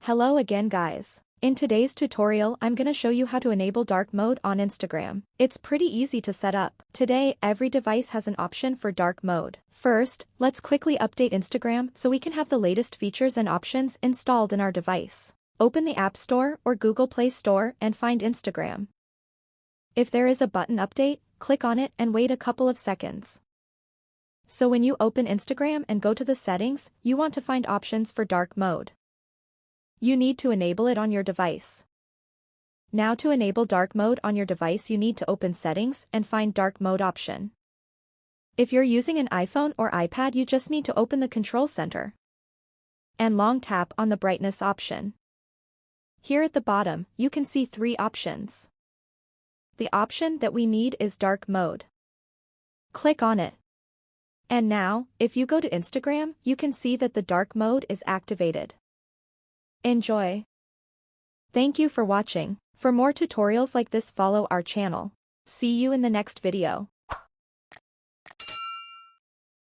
Hello again guys. In today's tutorial I'm gonna show you how to enable dark mode on Instagram. It's pretty easy to set up. Today every device has an option for dark mode. First, let's quickly update Instagram so we can have the latest features and options installed in our device. Open the App Store or Google Play Store and find Instagram. If there is a button update, click on it and wait a couple of seconds. So when you open Instagram and go to the settings, you want to find options for dark mode. You need to enable it on your device. Now to enable dark mode on your device you need to open settings and find dark mode option. If you're using an iPhone or iPad you just need to open the control center and long tap on the brightness option. Here at the bottom, you can see three options. The option that we need is dark mode. Click on it. And now, if you go to Instagram, you can see that the dark mode is activated. Enjoy! Thank you for watching. For more tutorials like this follow our channel. See you in the next video.